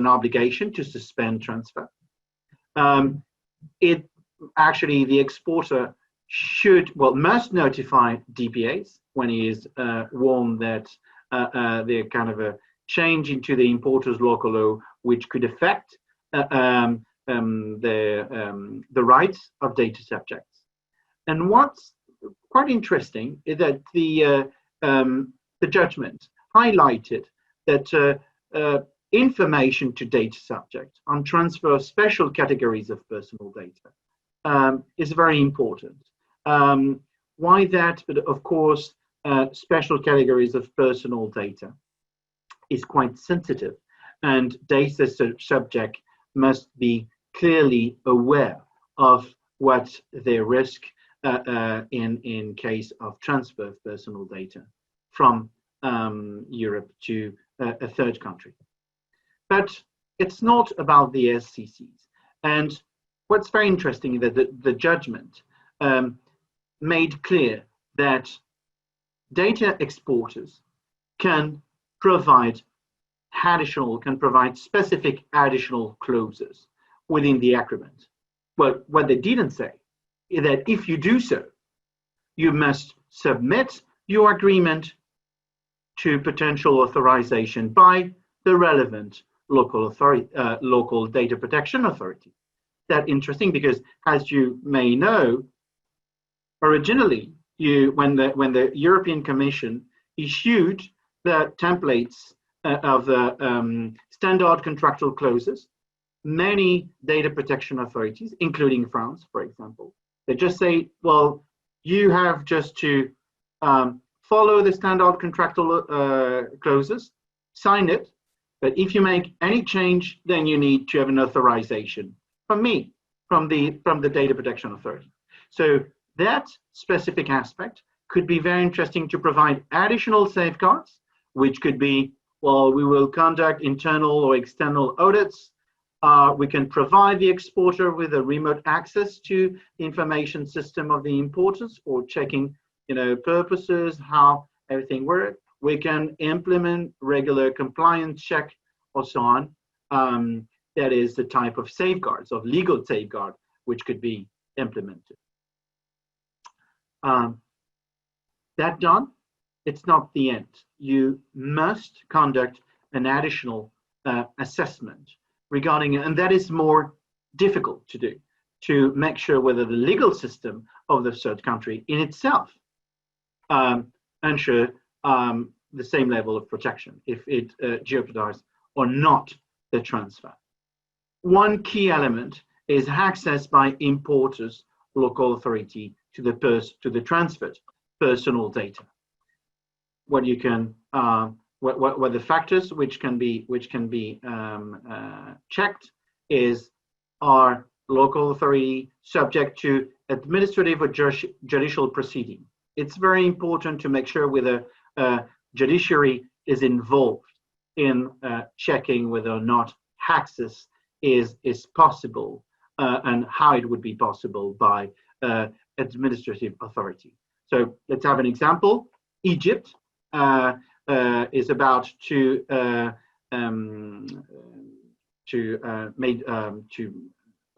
[SPEAKER 3] obligation to suspend transfer. The exporter must notify DPAs when he is warned that they're kind of a change into the importer's local law, which could affect the rights of data subjects. And what's quite interesting is that the judgment highlighted that information to data subject on transfer of special categories of personal data is very important. Why that? But of course, special categories of personal data is quite sensitive, and data subject must be clearly aware of what their risk in case of transfer of personal data from Europe to a third country. But it's not about the SCCs. And what's very interesting is that the judgment made clear that data exporters can provide specific additional clauses within the agreement. Well, what they didn't say is that if you do so, you must submit your agreement to potential authorization by the relevant local data protection authority. That's interesting because, as you may know, originally, when the European Commission issued the templates of the standard contractual clauses, many data protection authorities, including France, for example, they just say, well, you have just to follow the standard contractual clauses, sign it, but if you make any change, then you need to have an authorization from me, from the data protection authority. So that specific aspect could be very interesting to provide additional safeguards, which could be, well, we will conduct internal or external audits. We can provide the exporter with a remote access to the information system of the importers for checking, purposes, how everything works. We can implement regular compliance check or so on. That is the type of safeguards, of legal safeguard, which could be implemented. That done, it's not the end. You must conduct an additional assessment regarding, and that is more difficult to do, to make sure whether the legal system of the third country in itself ensure the same level of protection, if it jeopardizes or not the transfer. One key element is access by importers, local authority to the transferred personal data. What you can, what the factors which can be checked is, are local authority subject to administrative or judicial proceeding. It's very important to make sure whether judiciary is involved in checking whether or not access is possible and how it would be possible by administrative authority. So let's have an example. Egypt is about to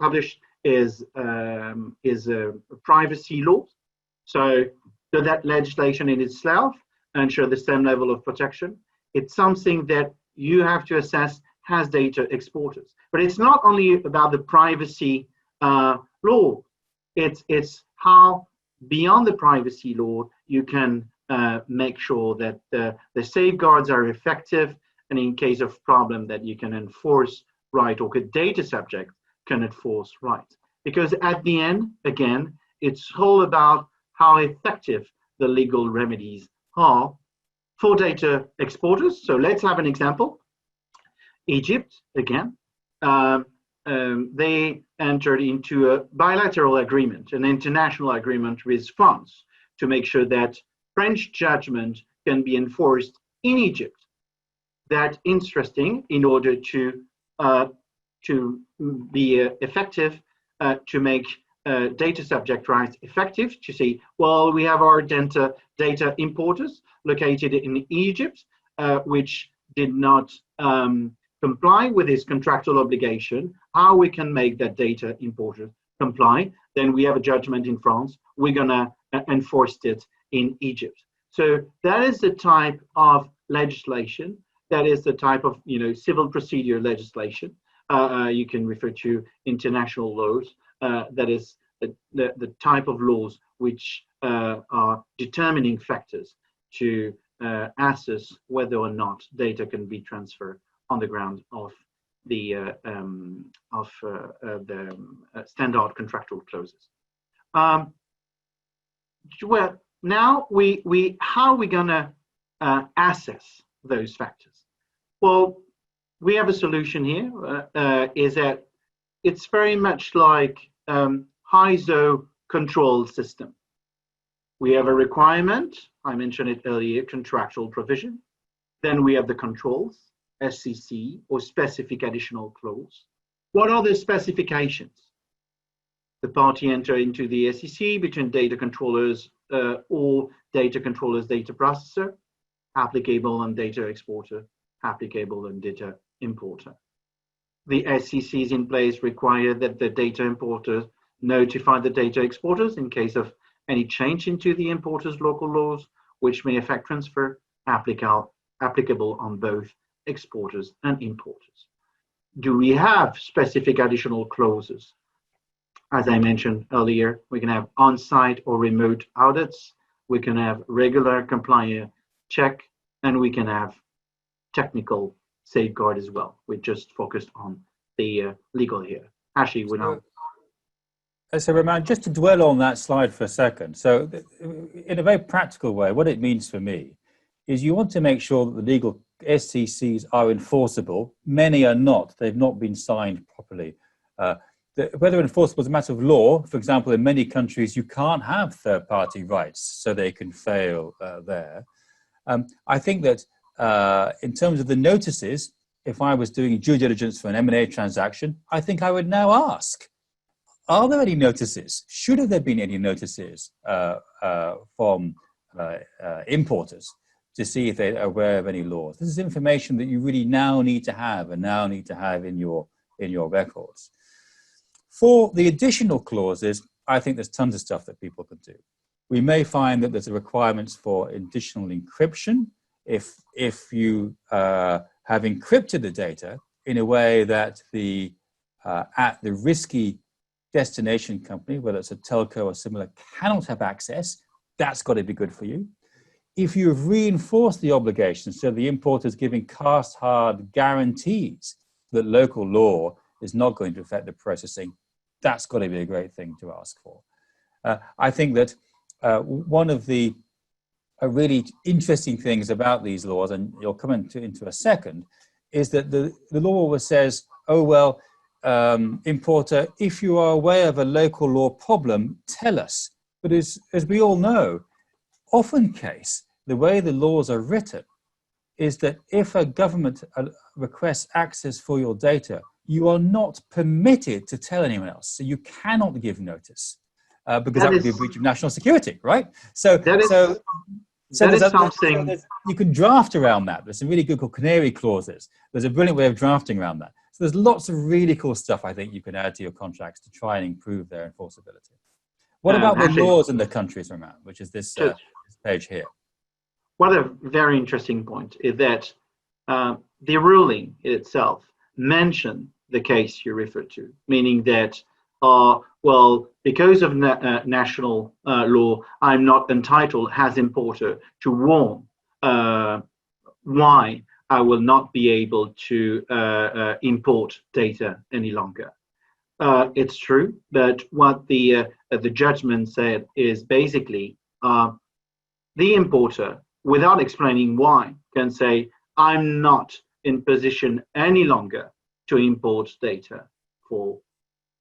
[SPEAKER 3] publish is a privacy law. So that legislation in itself ensure the same level of protection. It's something that you have to assess as data exporters. But it's not only about the privacy law. It's how beyond the privacy law you can make sure that the safeguards are effective, and in case of problem that you can enforce right, or data subject can enforce right. Because at the end, again, it's all about how effective the legal remedies are for data exporters. So let's have an example. Egypt, again, they entered into a bilateral agreement, an international agreement with France, to make sure that French judgment can be enforced in Egypt. That's interesting in order to to be effective, to make data subject rights effective, to say, well, we have our data importers located in Egypt, which did not comply with this contractual obligation, how we can make that data importer comply. Then we have a judgment in France, we're gonna enforce it in Egypt. So that is the type of legislation, that is the type of civil procedure legislation. You can refer to international laws. That is the type of laws which are determining factors to assess whether or not data can be transferred on the ground of the standard contractual clauses. Well, now how are we gonna assess those factors? Well, we have a solution here. Is that it's very much like ISO control system. We have a requirement, I mentioned it earlier, contractual provision. Then we have the controls, SCC, or specific additional clause. What are the specifications? The party enter into the SCC between data controllers or data controllers, data processor, applicable on data exporter, applicable on data importer. The SCCs in place require that the data importers notify the data exporters in case of any change into the importer's local laws, which may affect transfer, applicable on both exporters and importers. Do we have specific additional clauses? As I mentioned earlier, we can have on-site or remote audits, we can have regular compliance check, and we can have technical safeguard as well. We just focused on the legal here. Actually, we're not.
[SPEAKER 2] So, Romain, just to dwell on that slide for a second. So, in a very practical way, what it means for me is you want to make sure that the legal SCCs are enforceable. Many are not. They've not been signed properly. Whether enforceable is a matter of law. For example, in many countries, you can't have third-party rights, so they can fail there. I think that in terms of the notices, if I was doing due diligence for an M&A transaction, I think I would now ask, are there any notices? Should have there been any notices from importers to see if they're aware of any laws? This is information that you really now need to have in your records. For the additional clauses, I think there's tons of stuff that people can do. We may find that there's a requirements for additional encryption if you have encrypted the data in a way that at the risky destination company, whether it's a telco or similar, cannot have access. That's got to be good for you. If you've reinforced the obligation, so the importer is giving cast hard guarantees that local law is not going to affect the processing, that's got to be a great thing to ask for. I think that one of the really interesting things about these laws, and you'll come into a second, is that the law always says, oh, well, importer, if you are aware of a local law problem, tell us. But as we all know, often case, the way the laws are written is that if a government requests access for your data, you are not permitted to tell anyone else. So you cannot give notice because that would be a breach of national security, right? So there's something you can draft around that. There's some really good called canary clauses. There's a brilliant way of drafting around that. So there's lots of really cool stuff I think you can add to your contracts to try and improve their enforceability. What about the laws in the countries, Romain, which is this page here?
[SPEAKER 3] What a very interesting point is that the ruling itself mentioned the case you referred to, meaning that, well, because of national law, I'm not entitled as importer to warn why I will not be able to import data any longer. It's true, but what the judgment said is basically the importer, without explaining why, can say, I'm not in position any longer to import data for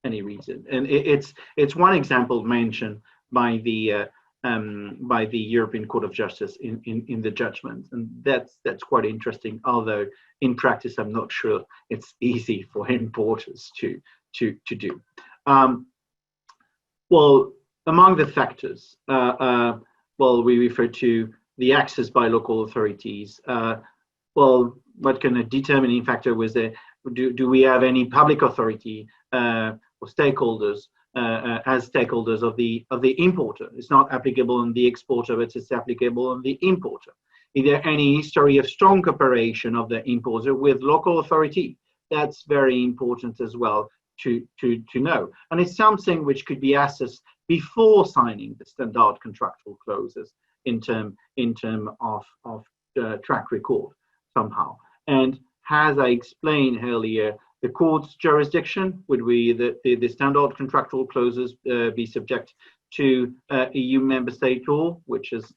[SPEAKER 3] any reason. And it's one example mentioned by the by the European Court of Justice in the judgment, and that's quite interesting. Although in practice, I'm not sure it's easy for importers to do. Well, among the factors, well, we refer to the access by local authorities. Well, what kind of determining factor was there? Do we have any public authority or stakeholders as stakeholders of the importer? It's not applicable on the exporter, but it's applicable on the importer. Is there any history of strong cooperation of the importer with local authority? That's very important as well to know. And it's something which could be assessed before signing the standard contractual clauses in term of track record somehow. And as I explained earlier, the court's jurisdiction would be the standard contractual clauses be subject to EU member state law, which is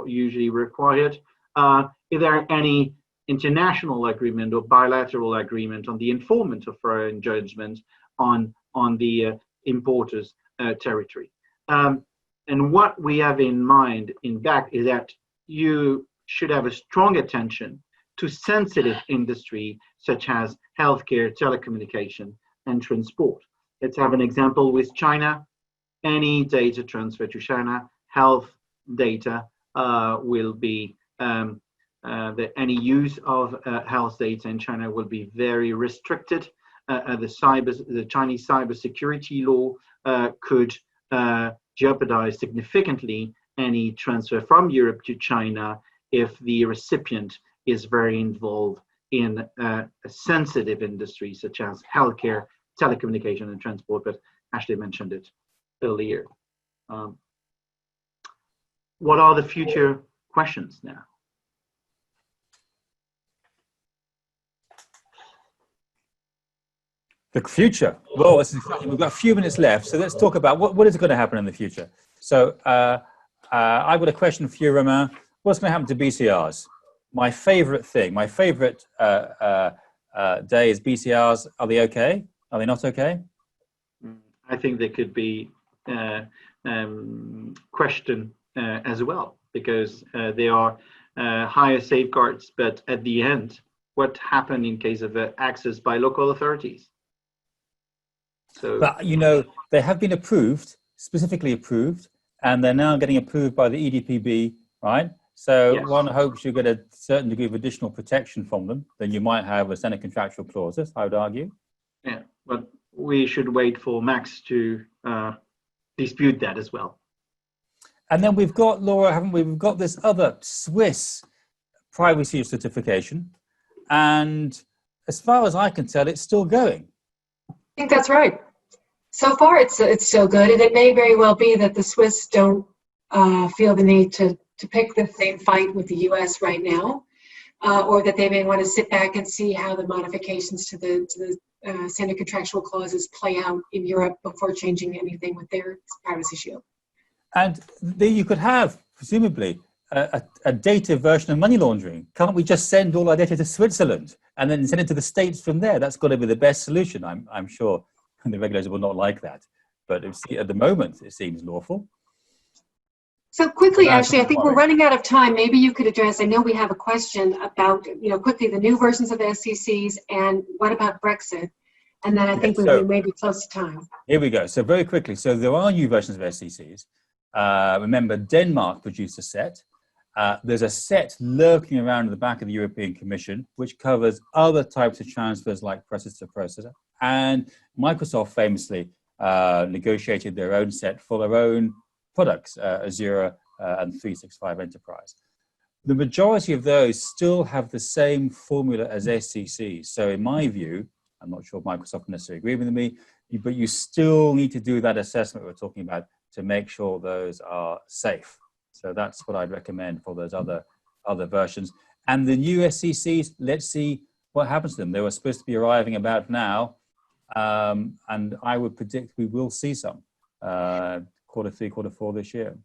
[SPEAKER 3] usually required. Is there any international agreement or bilateral agreement on the enforcement of foreign judgment on the importer's territory? And what we have in mind in back is that you should have a strong attention to sensitive industry such as healthcare, telecommunication, and transport. Let's have an example with China. Any data transfer to China, health data will be, any use of health data in China will be very restricted. The Chinese cybersecurity law could jeopardize significantly any transfer from Europe to China if the recipient is very involved in a sensitive industry such as healthcare, telecommunication, and transport, but Ashley mentioned it earlier. What are the future questions now?
[SPEAKER 2] The future. Well, we've got a few minutes left, so let's talk about what is going to happen in the future. So I've got a question for you, Romain. What's going to happen to BCRs? My favorite thing, my favorite day is BCRs. Are they okay? Are they not okay?
[SPEAKER 3] I think they could be questioned as well, because they are higher safeguards, but at the end, what happened in case of access by local authorities? So,
[SPEAKER 2] but you know, they have been approved, specifically approved, and they're now getting approved by the EDPB, right? So
[SPEAKER 3] yes.
[SPEAKER 2] One hopes you get a certain degree of additional protection from them than you might have with standard contractual clauses, I would argue.
[SPEAKER 3] Yeah, but we should wait for Max to dispute that as well.
[SPEAKER 2] And then we've got, Laura, haven't we? We've got this other Swiss privacy certification. And as far as I can tell, it's still going.
[SPEAKER 1] I think that's right. So far, it's still good, and it may very well be that the Swiss don't feel the need to pick the same fight with the U.S. right now, or that they may want to sit back and see how the modifications to the standard contractual clauses play out in Europe before changing anything with their privacy shield.
[SPEAKER 2] And then you could have, presumably, a data version of money laundering. Can't we just send all our data to Switzerland and then send it to the States from there? That's got to be the best solution. I'm sure the regulators will not like that. But at the moment, it seems lawful.
[SPEAKER 1] So quickly, Ashley, I think we're running out of time. Maybe you could address, I know we have a question about, quickly the new versions of the SCCs and what about Brexit? And then I think we may be close to time.
[SPEAKER 2] Here we go. So very quickly. So there are new versions of SCCs. Remember, Denmark produced a set. There's a set lurking around in the back of the European Commission, which covers other types of transfers like processor to processor. And Microsoft famously negotiated their own set for their own products, Azure and 365 Enterprise. The majority of those still have the same formula as SCCs. So in my view, I'm not sure Microsoft necessarily agree with me, but you still need to do that assessment we're talking about to make sure those are safe. So that's what I'd recommend for those other versions. And the new SCCs, let's see what happens to them. They were supposed to be arriving about now, and I would predict we will see some Q3, Q4 this year.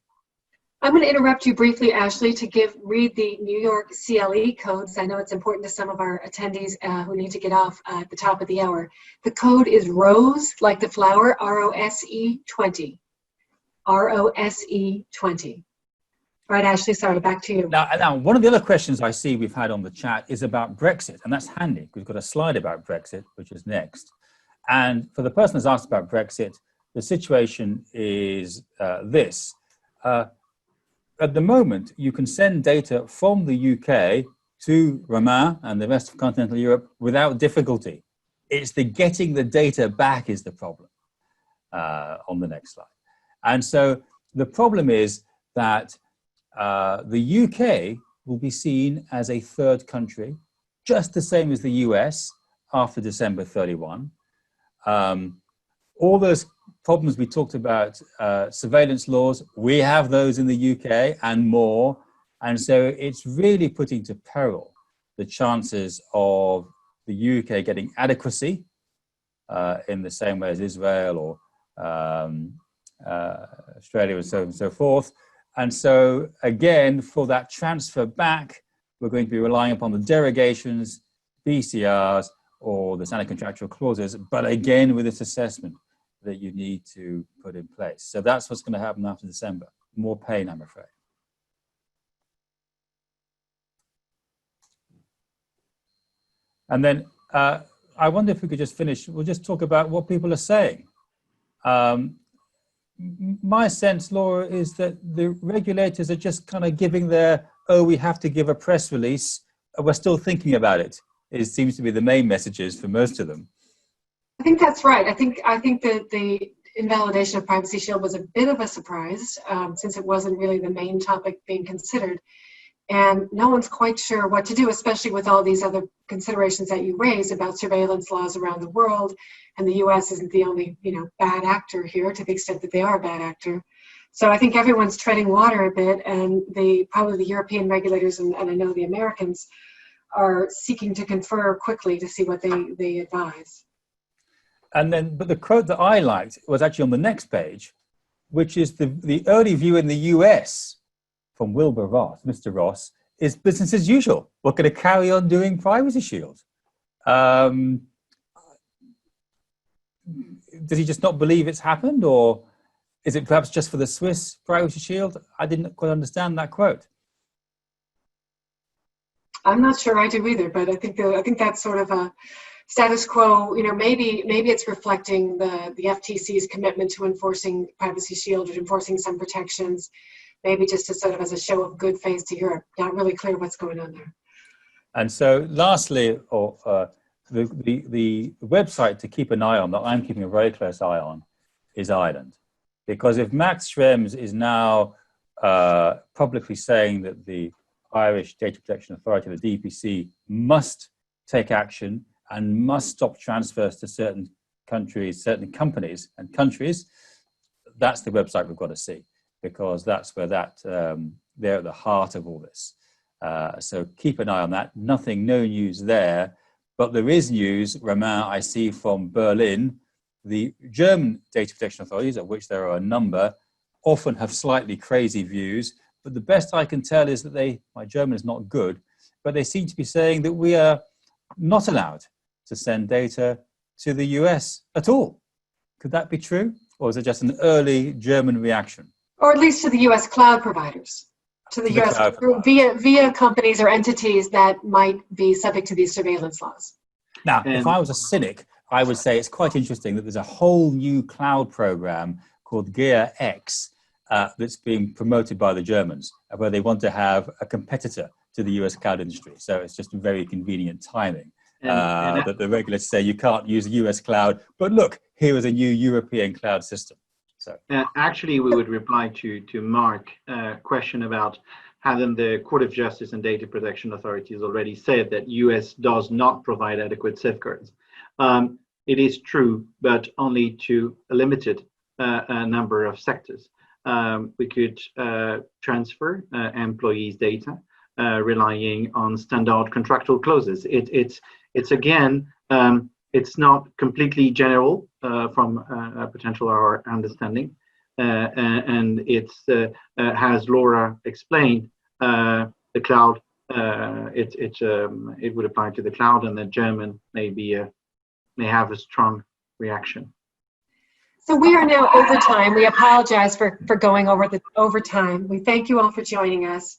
[SPEAKER 1] I'm going to interrupt you briefly, Ashley, to read the New York CLE codes. I know it's important to some of our attendees who need to get off at the top of the hour. The code is ROSE, like the flower, ROSE 20. ROSE 20. Right, Ashley, sorry, back to you.
[SPEAKER 2] Now, one of the other questions I see we've had on the chat is about Brexit, and that's handy. We've got a slide about Brexit, which is next. And for the person who's asked about Brexit, the situation is this. At the moment, you can send data from the UK to Romain and the rest of continental Europe without difficulty. It's the getting the data back is the problem on the next slide. And so the problem is that the UK will be seen as a third country, just the same as the US after December 31. All those problems we talked about, surveillance laws, we have those in the UK and more. And so it's really putting to peril the chances of the UK getting adequacy in the same way as Israel or Australia and so forth. And so again, for that transfer back, we're going to be relying upon the derogations, BCRs, or the standard contractual clauses, but again, with this assessment that you need to put in place. So that's what's going to happen after December. More pain, I'm afraid. And then I wonder if we could just finish, we'll just talk about what people are saying. My sense, Laura, is that the regulators are just kind of giving their, oh, we have to give a press release. We're still thinking about it. It seems to be the main messages for most of them.
[SPEAKER 1] I think that's right. I think that the invalidation of Privacy Shield was a bit of a surprise since it wasn't really the main topic being considered. And no one's quite sure what to do, especially with all these other considerations that you raised about surveillance laws around the world. And the US isn't the only, bad actor here, to the extent that they are a bad actor. So I think everyone's treading water a bit, and probably the European regulators and I know the Americans are seeking to confer quickly to see what they advise.
[SPEAKER 2] And then, but the quote that I liked was actually on the next page, which is the early view in the US from Wilbur Ross, Mr. Ross, is business as usual. We're going to carry on doing Privacy Shield. Does he just not believe it's happened, or is it perhaps just for the Swiss Privacy Shield? I didn't quite understand that quote.
[SPEAKER 1] I'm not sure I do either, but I think that's sort of a status quo. Maybe it's reflecting the FTC's commitment to enforcing Privacy Shield or enforcing some protections. Maybe just as a show of good faith to Europe. Not really clear what's going on there. And
[SPEAKER 2] so, lastly, the website to keep an eye on, that I'm keeping a very close eye on, is Ireland. Because if Max Schrems is now publicly saying that the Irish Data Protection Authority, the DPC, must take action and must stop transfers to certain countries, certain companies and countries, that's the website we've got to see, because that's where they're at the heart of all this. So keep an eye on that. No news there, but there is news, Romain, I see from Berlin. The German data protection authorities, of which there are a number, often have slightly crazy views, but the best I can tell is that my German is not good, but they seem to be saying that we are not allowed to send data to the US at all. Could that be true? Or is it just an early German reaction?
[SPEAKER 1] Or at least to the US cloud providers, to the US via companies or entities that might be subject to these surveillance laws.
[SPEAKER 2] Now, if I was a cynic, I would say it's quite interesting that there's a whole new cloud program called Gear X that's being promoted by the Germans, where they want to have a competitor to the US cloud industry. So it's just very convenient timing that the regulators say you can't use the US cloud, but look, here is a new European cloud system. So
[SPEAKER 3] actually, we would reply to Mark's question about having the Court of Justice and Data Protection Authorities already said that US does not provide adequate safeguards. It is true, but only to a limited number of sectors. We could transfer employees' data relying on standard contractual clauses. It's again, it's not completely general from a potential our understanding, and it's as Laura explained, the cloud. It would apply to the cloud, and the German may have a strong reaction.
[SPEAKER 1] So we are now over time. We apologize for going over the overtime. We thank you all for joining us.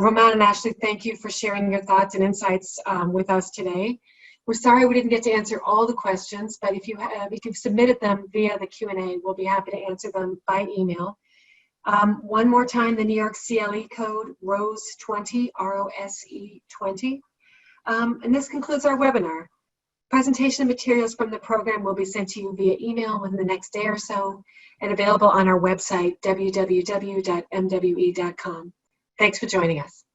[SPEAKER 1] Roman and Ashley, thank you for sharing your thoughts and insights with us today. We're sorry we didn't get to answer all the questions, but if you've submitted them via the Q&A, we'll be happy to answer them by email. One more time, the New York CLE code, ROSE20, R-O-S-E 20. And this concludes our webinar. Presentation materials from the program will be sent to you via email within the next day or so and available on our website, www.mwe.com. Thanks for joining us.